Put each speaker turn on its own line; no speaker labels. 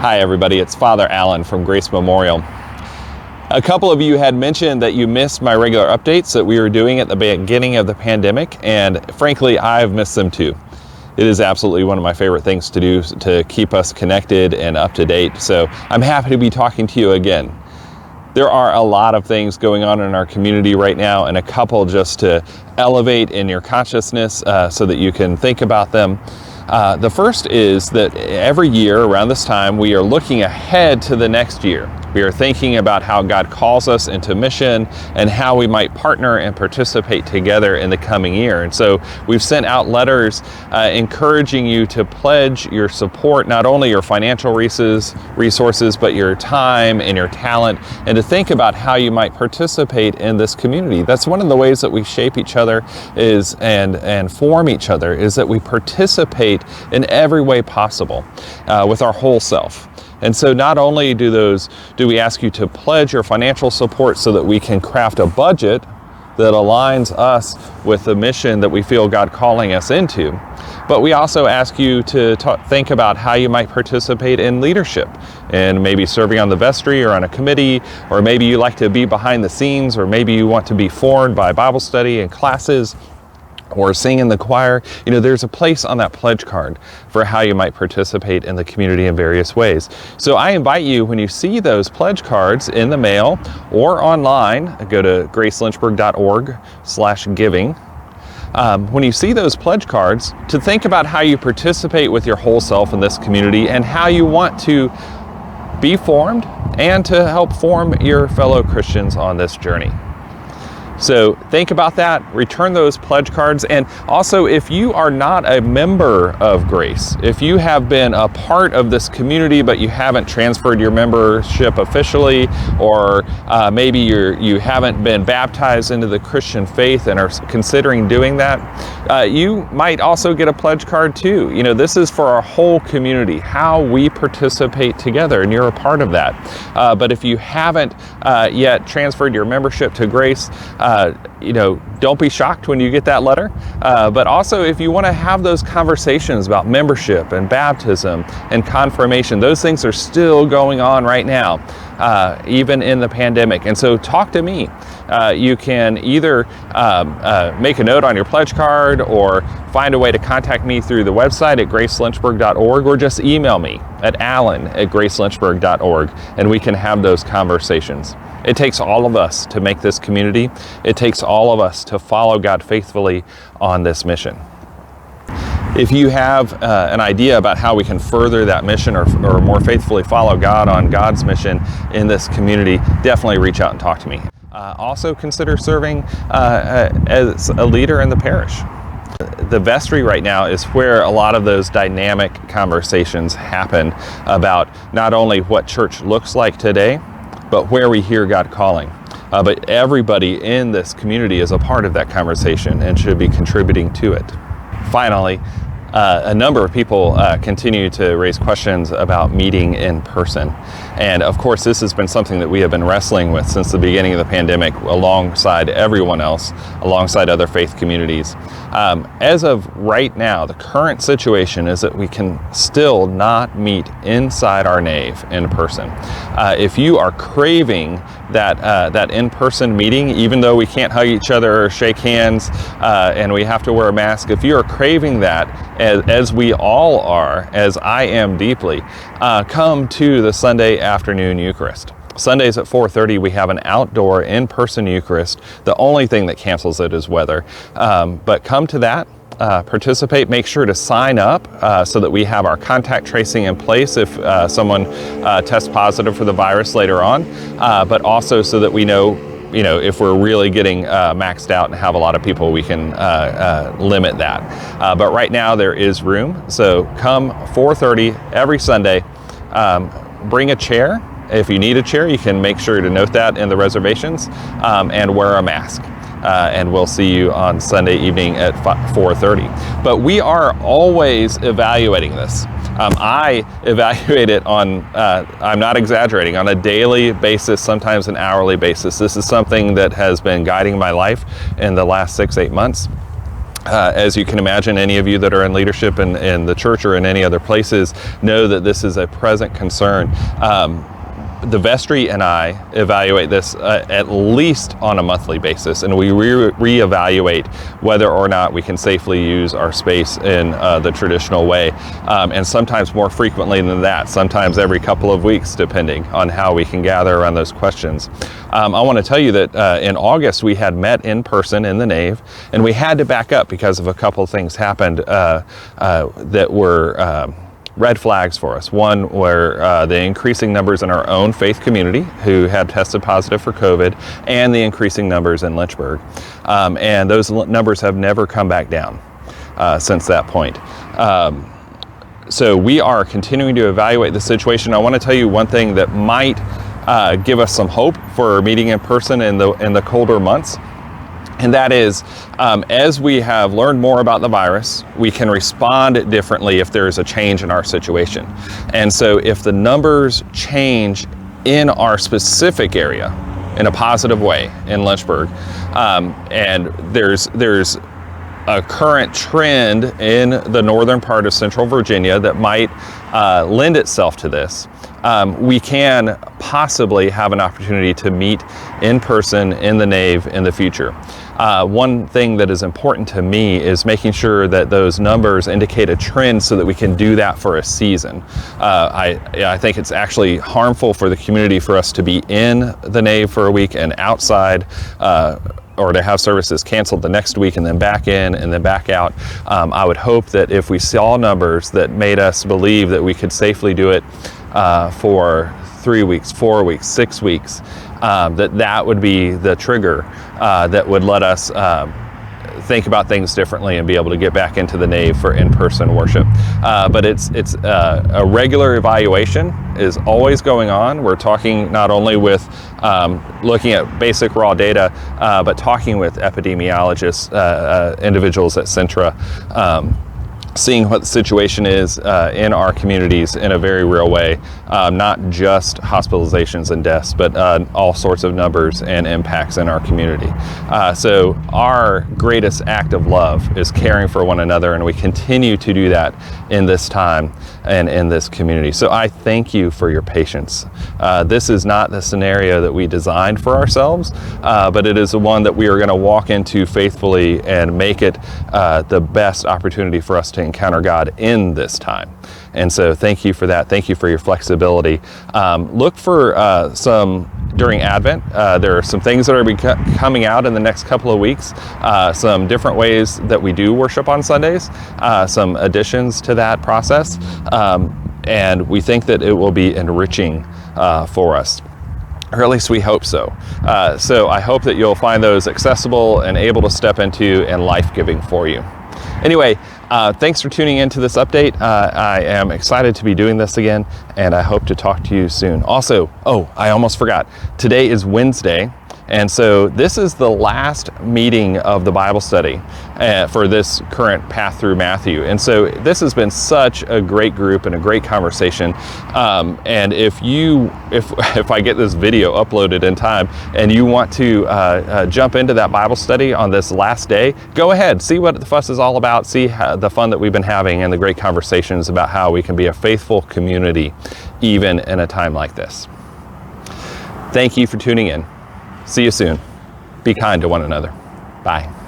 Hi everybody, it's Father Allen from Grace Memorial. A couple of you had mentioned that you missed my regular updates that we were doing at the beginning of the pandemic, and frankly, I've missed them too. It is absolutely one of my favorite things to do to keep us connected and up to date, so I'm happy to be talking to you again. There are a lot of things going on in our community right now, and a couple just to elevate in your consciousness so that you can think about them. The first is that every year around this time, we are looking ahead to the next year. We are thinking about how God calls us into mission and how we might partner and participate together in the coming year. And so we've sent out letters encouraging you to pledge your support, not only your financial resources, but your time and your talent, and to think about how you might participate in this community. That's one of the ways that we shape each other and form each other, is that we participate in every way possible with our whole self. And so not only do we ask you to pledge your financial support so that we can craft a budget that aligns us with the mission that we feel God calling us into, but we also ask you to think about how you might participate in leadership, and maybe serving on the vestry or on a committee, or maybe you like to be behind the scenes, or maybe you want to be formed by Bible study and classes, or sing in the choir. You know, there's a place on that pledge card for how you might participate in the community in various ways. So I invite you, when you see those pledge cards in the mail or online, go to gracelynchburg.org/giving. When you see those pledge cards, to think about how you participate with your whole self in this community and how you want to be formed and to help form your fellow Christians on this journey. So think about that, return those pledge cards, and also if you are not a member of Grace, if you have been a part of this community but you haven't transferred your membership officially, or maybe you haven't been baptized into the Christian faith and are considering doing that, you might also get a pledge card too. You know, this is for our whole community, how we participate together, and you're a part of that. But if you haven't yet transferred your membership to Grace, don't be shocked when you get that letter. But also, if you want to have those conversations about membership and baptism and confirmation, those things are still going on right now, even in the pandemic. And so talk to me. You can either make a note on your pledge card, or find a way to contact me through the website at gracelynchburg.org, or just email me at allen@gracelynchburg.org, and we can have those conversations. It takes all of us to make this community. It takes all of us to follow God faithfully on this mission. If you have an idea about how we can further that mission, or more faithfully follow God on God's mission in this community, definitely reach out and talk to me. Also consider serving as a leader in the parish. The vestry right now is where a lot of those dynamic conversations happen about not only what church looks like today, but where we hear God calling. But everybody in this community is a part of that conversation and should be contributing to it. Finally, a number of people continue to raise questions about meeting in person. And of course, this has been something that we have been wrestling with since the beginning of the pandemic, alongside everyone else, alongside other faith communities. As of right now, the current situation is that we can still not meet inside our nave in person. If you are craving that in-person meeting, even though we can't hug each other or shake hands and we have to wear a mask, if you are craving that, as we all are, as I am deeply, come to the Sunday afternoon Eucharist. Sundays at 4:30, we have an outdoor in-person Eucharist. The only thing that cancels it is weather. But come to that, participate, make sure to sign up so that we have our contact tracing in place if someone tests positive for the virus later on, but also so that we know, if we're really getting maxed out and have a lot of people, we can limit that. But right now there is room. So come 4:30 every Sunday. Bring a chair. If you need a chair, you can make sure to note that in the reservations, and wear a mask. And we'll see you on Sunday evening at 4:30. But we are always evaluating this. I evaluate it on, I'm not exaggerating, on a daily basis, sometimes an hourly basis. This is something that has been guiding my life in the last 6-8 months. As you can imagine, any of you that are in leadership in the church or in any other places know that this is a present concern. The vestry and I evaluate this at least on a monthly basis, and we reevaluate whether or not we can safely use our space in the traditional way, and sometimes more frequently than that, sometimes every couple of weeks, depending on how we can gather around those questions. I want to tell you that in August we had met in person in the nave, and we had to back up because of a couple of things happened that were red flags for us. One were the increasing numbers in our own faith community who had tested positive for COVID, and the increasing numbers in Lynchburg. And those numbers have never come back down since that point. So we are continuing to evaluate the situation. I want to tell you one thing that might give us some hope for meeting in person in the colder months. And that is, as we have learned more about the virus, we can respond differently if there is a change in our situation. And so if the numbers change in our specific area in a positive way in Lynchburg, and there's a current trend in the northern part of Central Virginia that might lend itself to this, we can possibly have an opportunity to meet in person in the nave in the future. One thing that is important to me is making sure that those numbers indicate a trend so that we can do that for a season. I think it's actually harmful for the community for us to be in the nave for a week and outside, or to have services canceled the next week and then back in and then back out. I would hope that if we saw numbers that made us believe that we could safely do it for 3 weeks, 4 weeks, 6 weeks, that would be the trigger that would let us think about things differently and be able to get back into the nave for in-person worship. But it's a regular evaluation is always going on. We're talking not only with looking at basic raw data, but talking with epidemiologists, individuals at Centra, seeing what the situation is in our communities in a very real way, not just hospitalizations and deaths, but all sorts of numbers and impacts in our community. So our greatest act of love is caring for one another, and we continue to do that in this time and in this community. So I thank you for your patience. This is not the scenario that we designed for ourselves, but it is the one that we are going to walk into faithfully and make it the best opportunity for us to encounter God in this time. And so thank you for that. Thank you for your flexibility. Look for some during Advent. There are some things that are coming out in the next couple of weeks, some different ways that we do worship on Sundays, some additions to that process, and we think that it will be enriching for us. Or at least we hope so. So I hope that you'll find those accessible and able to step into and life-giving for you. Anyway, thanks for tuning in to this update. I am excited to be doing this again, and I hope to talk to you soon. Also, I almost forgot. Today is Wednesday, and so this is the last meeting of the Bible study for this current path through Matthew. And so this has been such a great group and a great conversation. And if I get this video uploaded in time and you want to jump into that Bible study on this last day, go ahead, see what the fuss is all about, see the fun that we've been having and the great conversations about how we can be a faithful community even in a time like this. Thank you for tuning in. See you soon. Be kind to one another. Bye.